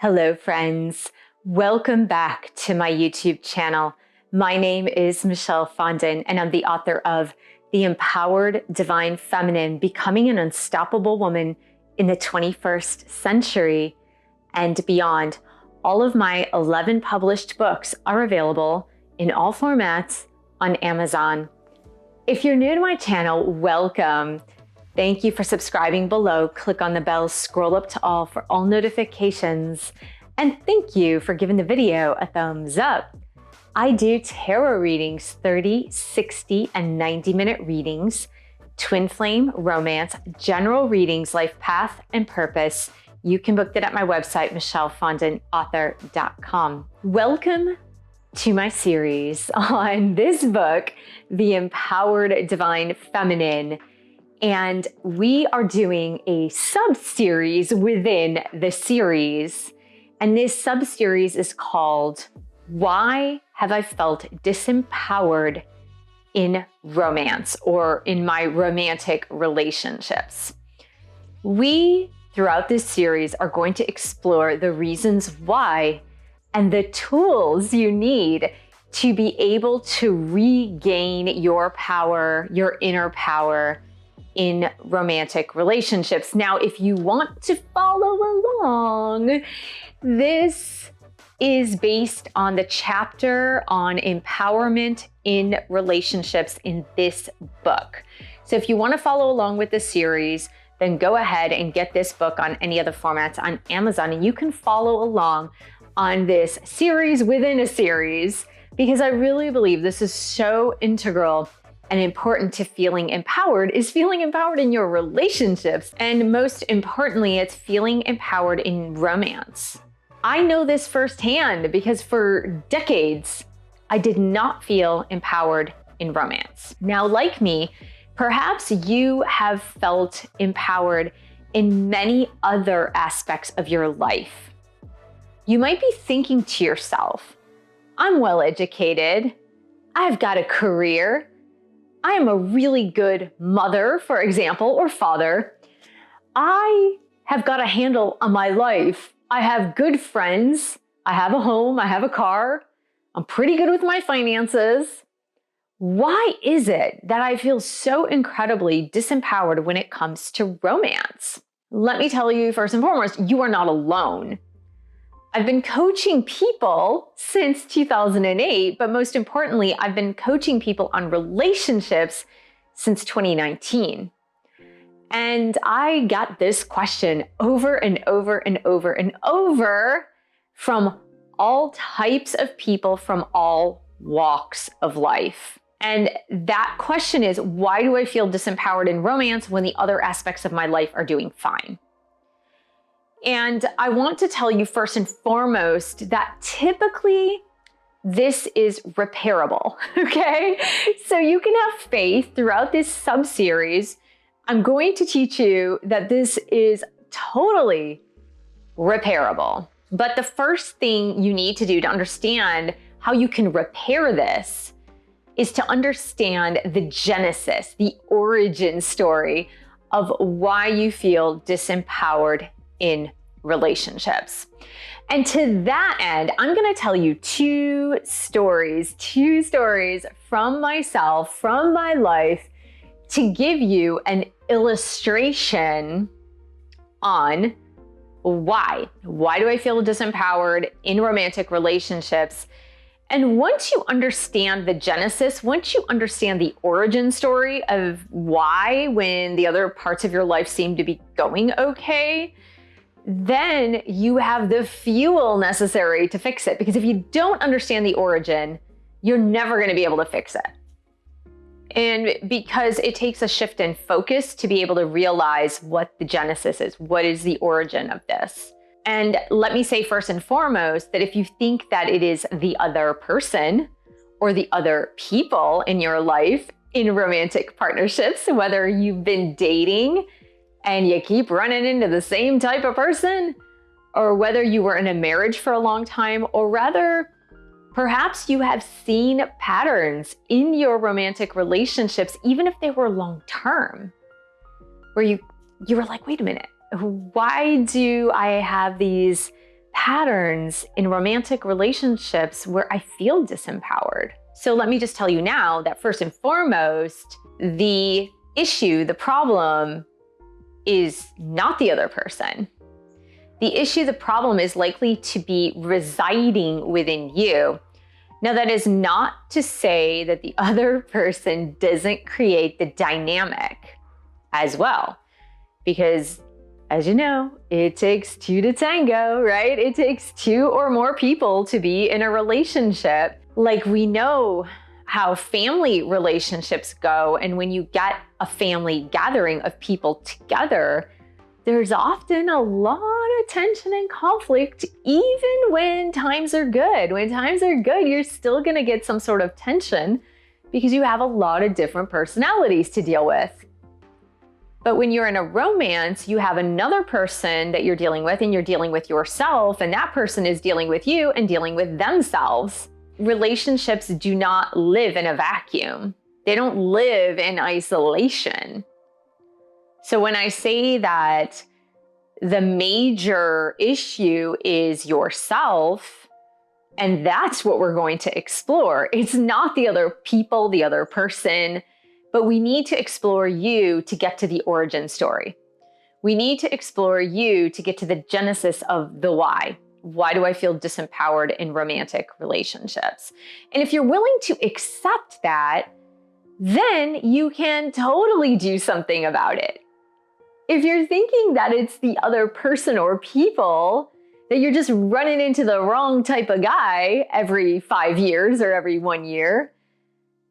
Hello, friends. Welcome back to my YouTube channel. My name is Michelle Fondin, and I'm the author of The Empowered Divine Feminine, Becoming an Unstoppable Woman in the 21st Century and Beyond. All of my 11 published books are available in all formats on Amazon. If you're new to my channel, welcome. Thank you for subscribing below. Click on the bell, scroll up to all for all notifications. And thank you for giving the video a thumbs up. I do tarot readings, 30, 60, and 90-minute readings, twin flame, romance, general readings, life path, and purpose. You can book that at my website, michellefondinauthor.com. Welcome to my series on this book, The Empowered Divine Feminine. And we are doing a sub-series within the series. And this sub-series is called, Why Have I Felt Disempowered in Romance, or in my romantic relationships? We, throughout this series, are going to explore the reasons why and the tools you need to be able to regain your power, your inner power, in romantic relationships. Now, if you want to follow along, this is based on the chapter on empowerment in relationships in this book. So if you want to follow along with the series, then go ahead and get this book on any of the formats on Amazon, and you can follow along on this series within a series, because I really believe this is so integral and important to feeling empowered, is feeling empowered in your relationships. And most importantly, it's feeling empowered in romance. I know this firsthand because for decades, I did not feel empowered in romance. Now, like me, perhaps you have felt empowered in many other aspects of your life. You might be thinking to yourself, I'm well educated, I've got a career, I am a really good mother, for example, or father. I have got a handle on my life. I have good friends. I have a home. I have a car. I'm pretty good with my finances. Why is it that I feel so incredibly disempowered when it comes to romance? Let me tell you, first and foremost, you are not alone. I've been coaching people since 2008, but most importantly, I've been coaching people on relationships since 2019. And I got this question over and over and over and over from all types of people from all walks of life. And that question is, why do I feel disempowered in romance when the other aspects of my life are doing fine? And I want to tell you first and foremost that typically this is repairable, okay? So you can have faith throughout this sub-series. I'm going to teach you that this is totally repairable. But the first thing you need to do to understand how you can repair this is to understand the genesis, the origin story of why you feel disempowered in relationships. And to that end, I'm going to tell you two stories from myself, from my life, to give you an illustration on why. Why do I feel disempowered in romantic relationships? And once you understand the genesis, once you understand the origin story of why, when the other parts of your life seem to be going okay, then you have the fuel necessary to fix it. Because if you don't understand the origin, you're never going to be able to fix it. And because it takes a shift in focus to be able to realize what the genesis is, what is the origin of this. And let me say first and foremost that if you think that it is the other person or the other people in your life in romantic partnerships, whether you've been dating and you keep running into the same type of person, or whether you were in a marriage for a long time, or rather, perhaps you have seen patterns in your romantic relationships, even if they were long-term, where you were like, wait a minute, why do I have these patterns in romantic relationships where I feel disempowered. So let me just tell you now that first and foremost, the issue, the problem is not the other person. The issue, the problem is likely to be residing within you. Now, that is not to say that the other person doesn't create the dynamic as well, because as you know, it takes two to tango, right? It takes two or more people to be in a relationship. Like, we know how family relationships go, and when you get a family gathering of people together, there's often a lot of tension and conflict, even when times are good. When times are good, you're still gonna get some sort of tension because you have a lot of different personalities to deal with. But when you're in a romance, you have another person that you're dealing with, and you're dealing with yourself, and that person is dealing with you and dealing with themselves. Relationships do not live in a vacuum. They don't live in isolation. So when I say that the major issue is yourself, and that's what we're going to explore, it's not the other people, the other person, but we need to explore you to get to the origin story. We need to explore you to get to the genesis of the why. Why do I feel disempowered in romantic relationships? And if you're willing to accept that, then you can totally do something about it. If you're thinking that it's the other person or people, that you're just running into the wrong type of guy every 5 years or every 1 year,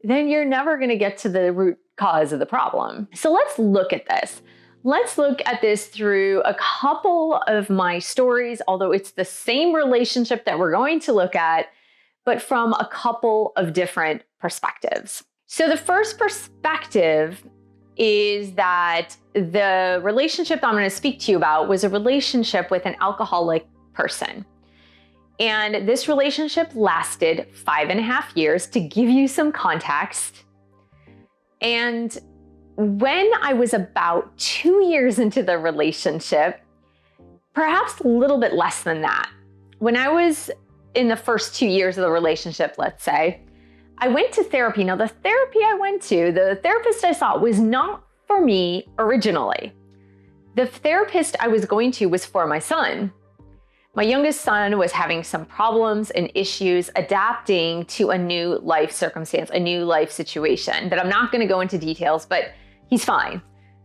then you're never going to get to the root cause of the problem. So let's look at this. Let's look at this through a couple of my stories, although it's the same relationship that we're going to look at, but from a couple of different perspectives. So the first perspective is that the relationship I'm going to speak to you about was a relationship with an alcoholic person. And this relationship lasted 5.5 years, to give you some context. And when I was about 2 years into the relationship, perhaps a little bit less than that, when I was in the first 2 years of the relationship, let's say, I went to therapy. Now, the therapy I went to, the therapist I saw, was not for me originally. The therapist I was going to was for my son. My youngest son was having some problems and issues adapting to a new life circumstance, a new life situation that I'm not going to go into details, but he's fine.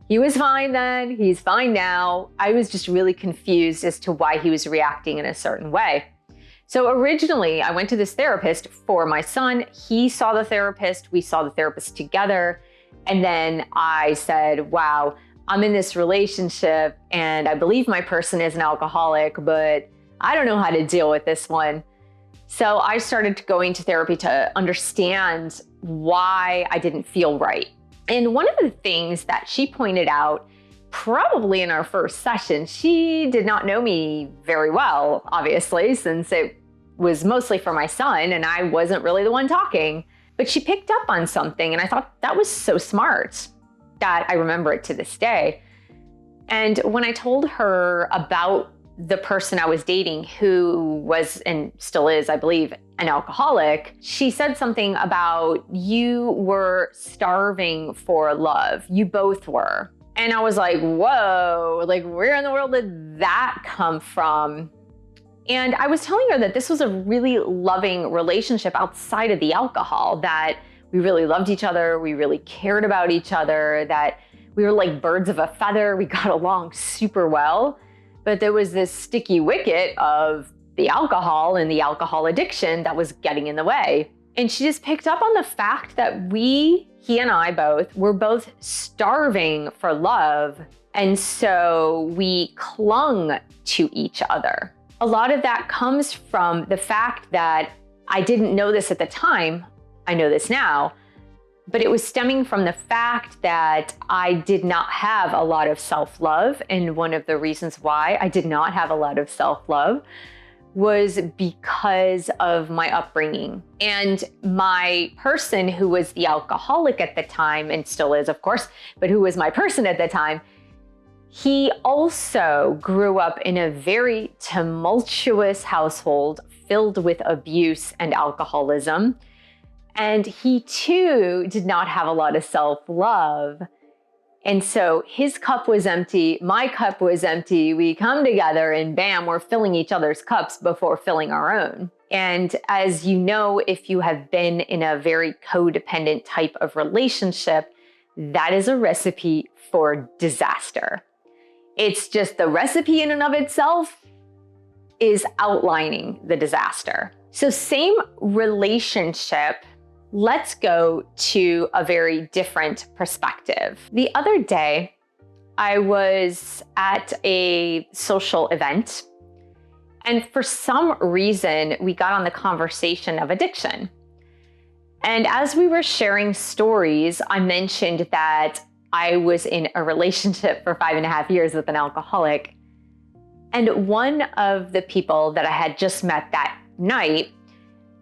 He was fine then, he's fine now. I was just really confused as to why he was reacting in a certain way. So originally, I went to this therapist for my son. He saw the therapist, we saw the therapist together. And then I said, wow, I'm in this relationship and I believe my person is an alcoholic, but I don't know how to deal with this one. So I started going to therapy to understand why I didn't feel right. And one of the things that she pointed out, probably in our first session, she did not know me very well, obviously, since it was mostly for my son and I wasn't really the one talking. But she picked up on something, and I thought that was so smart that I remember it to this day. And when I told her about the person I was dating, who was and still is, I believe, an alcoholic, she said something about, you were starving for love. You both were. And I was like, whoa, like, where in the world did that come from? And I was telling her that this was a really loving relationship outside of the alcohol, that we really loved each other, we really cared about each other, that we were like birds of a feather, we got along super well. But there was this sticky wicket of the alcohol and the alcohol addiction that was getting in the way. And she just picked up on the fact that he and I both were both starving for love. And so we clung to each other. A lot of that comes from the fact that I didn't know this at the time. I know this now. But it was stemming from the fact that I did not have a lot of self-love. And one of the reasons why I did not have a lot of self-love was because of my upbringing. And my person, who was the alcoholic at the time, and still is, of course, but who was my person at the time, He also grew up in a very tumultuous household filled with abuse and alcoholism. And he too did not have a lot of self-love. And so his cup was empty, my cup was empty. We come together and bam, we're filling each other's cups before filling our own. And as you know, if you have been in a very codependent type of relationship, that is a recipe for disaster. It's just the recipe in and of itself is outlining the disaster. So same relationship, let's go to a very different perspective. The other day, I was at a social event, and for some reason, we got on the conversation of addiction. And as we were sharing stories, I mentioned that I was in a relationship for 5.5 years with an alcoholic. And one of the people that I had just met that night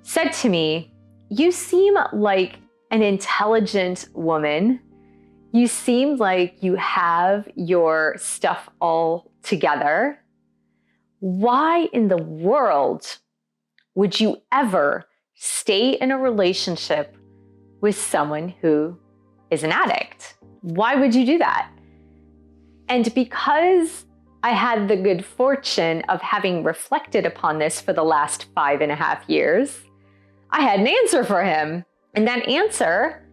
said to me, "You seem like an intelligent woman. You seem like you have your stuff all together. Why in the world would you ever stay in a relationship with someone who is an addict? Why would you do that?" And because I had the good fortune of having reflected upon this for the last 5.5 years, I had an answer for him. And that answer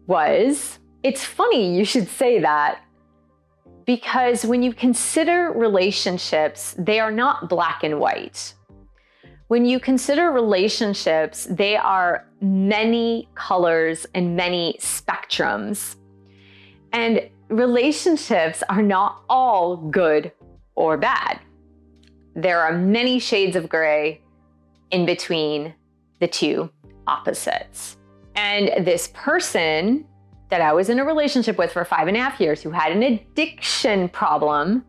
was, it's funny you should say that, because when you consider relationships, they are not black and white. When you consider relationships, they are many colors and many spectrums. And relationships are not all good or bad. There are many shades of gray in between the two opposites. And this person that I was in a relationship with for 5.5 years, who had an addiction problem,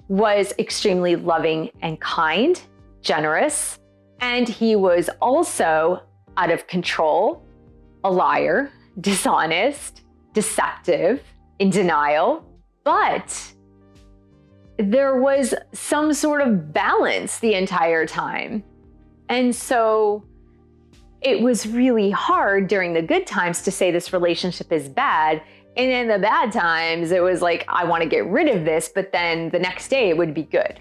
was extremely loving and kind, generous, and he was also out of control, a liar, dishonest, deceptive, in denial. But there was some sort of balance the entire time. And so it was really hard during the good times to say this relationship is bad. And in the bad times, it was like, I want to get rid of this, but then the next day it would be good.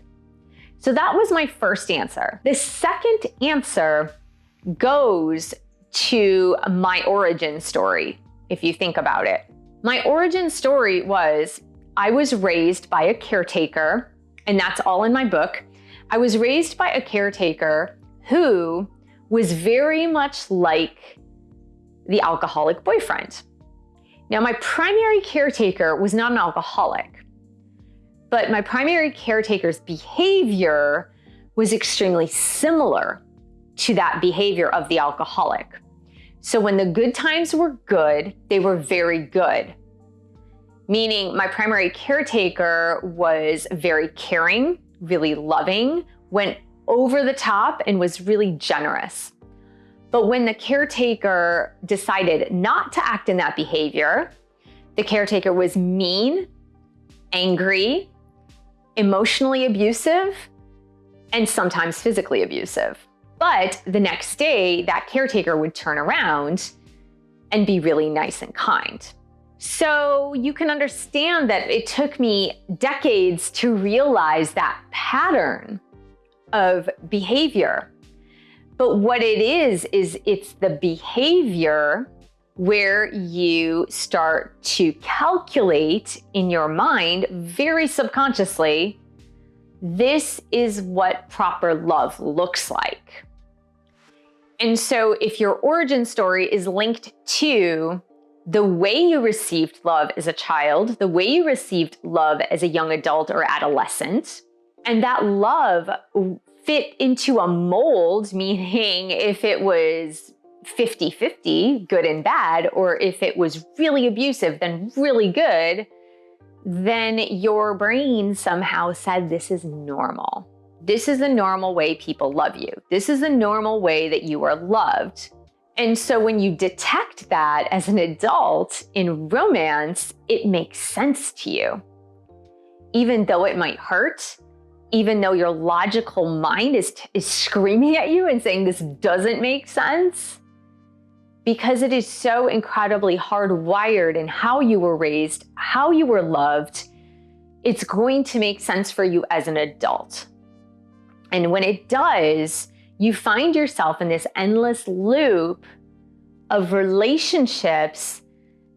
So that was my first answer. The second answer goes to my origin story, if you think about it. My origin story was, I was raised by a caretaker, and that's all in my book. I was raised by a caretaker who was very much like the alcoholic boyfriend. Now, my primary caretaker was not an alcoholic, but my primary caretaker's behavior was extremely similar to that behavior of the alcoholic. So when the good times were good, they were very good. Meaning my primary caretaker was very caring, really loving, went over the top and was really generous. But when the caretaker decided not to act in that behavior, the caretaker was mean, angry, emotionally abusive, and sometimes physically abusive. But the next day, that caretaker would turn around and be really nice and kind. So you can understand that it took me decades to realize that pattern of behavior. But what it is it's the behavior where you start to calculate in your mind very subconsciously, this is what proper love looks like. And so if your origin story is linked to the way you received love as a child, the way you received love as a young adult or adolescent, and that love fit into a mold, meaning if it was 50-50, good and bad, or if it was really abusive, then really good, then your brain somehow said this is normal. This is the normal way people love you. This is the normal way that you are loved. And so when you detect that as an adult in romance, it makes sense to you. even though it might hurt, even though your logical mind is screaming at you and saying this doesn't make sense, because it is so incredibly hardwired in how you were raised, how you were loved, it's going to make sense for you as an adult. And when it does, you find yourself in this endless loop of relationships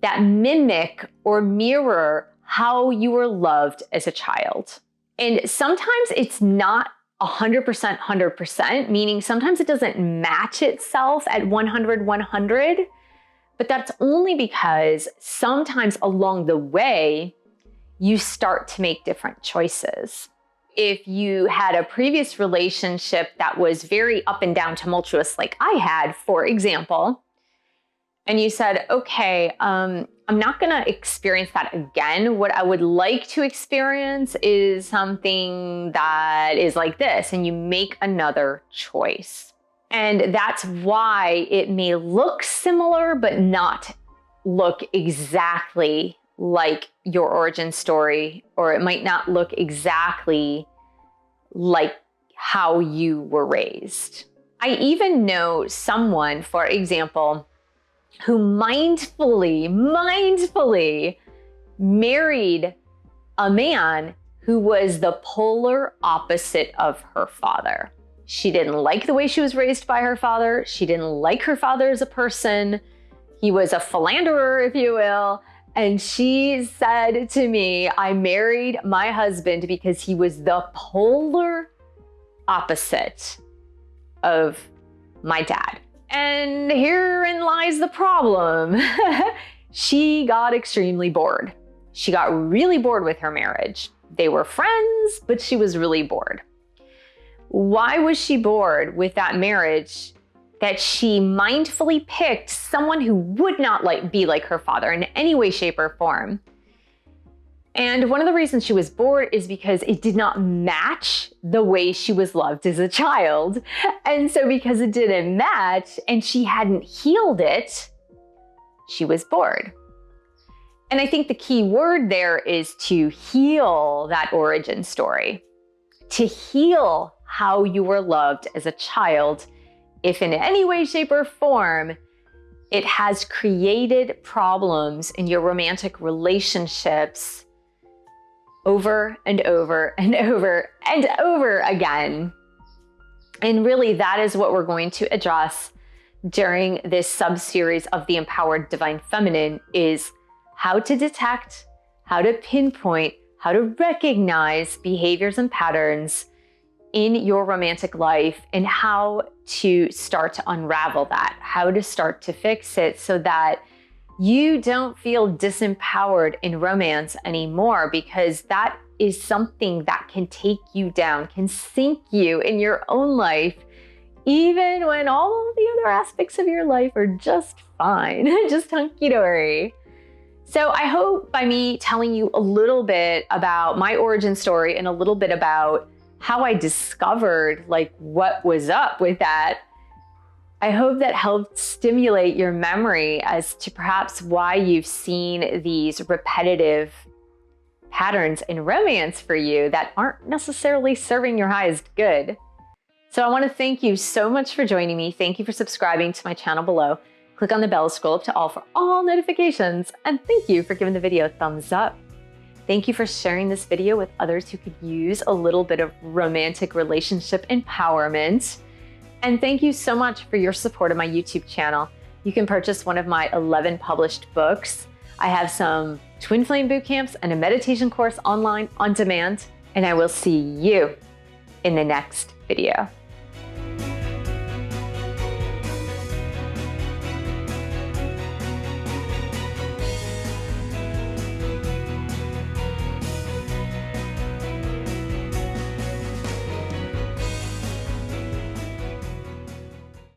that mimic or mirror how you were loved as a child. And sometimes it's not 100%, meaning sometimes it doesn't match itself at 100, but that's only because sometimes along the way, you start to make different choices. If you had a previous relationship that was very up and down tumultuous, like I had, for example, and you said, okay, I'm not gonna experience that again. What I would like to experience is something that is like this, and you make another choice. And that's why it may look similar, but not look exactly like your origin story, or it might not look exactly like how you were raised. I even know someone, for example, who mindfully married a man who was the polar opposite of her father. She didn't like the way she was raised by her father. She didn't like her father as a person. He was a philanderer, if you will. And she said to me, I married my husband because he was the polar opposite of my dad. And herein lies the problem. She got extremely bored. She got really bored with her marriage. They were friends, but she was really bored. Why was she bored with that marriage? That she mindfully picked someone who would not be like her father in any way, shape, or form. And one of the reasons she was bored is because it did not match the way she was loved as a child. And so because it didn't match and she hadn't healed it, she was bored. And I think the key word there is to heal that origin story, to heal how you were loved as a child. If in any way, shape, or form, it has created problems in your romantic relationships over and over and over and over again. And really, that is what we're going to address during this sub-series of the Empowered Divine Feminine, is how to detect, how to pinpoint, how to recognize behaviors and patterns in your romantic life, and how to start to unravel that, how to start to fix it so that you don't feel disempowered in romance anymore, because that is something that can take you down, can sink you in your own life, even when all the other aspects of your life are just fine, just hunky-dory. So I hope by me telling you a little bit about my origin story and a little bit about how I discovered what was up with that, I hope that helped stimulate your memory as to perhaps why you've seen these repetitive patterns in romance for you that aren't necessarily serving your highest good. So I want to thank you so much for joining me. Thank you for subscribing to my channel below. Click on the bell, scroll up to all for all notifications, and thank you for giving the video a thumbs up. Thank you for sharing this video with others who could use a little bit of romantic relationship empowerment. And thank you so much for your support of my YouTube channel. You can purchase one of my 11 published books. I have some twin flame boot camps and a meditation course online on demand, and I will see you in the next video.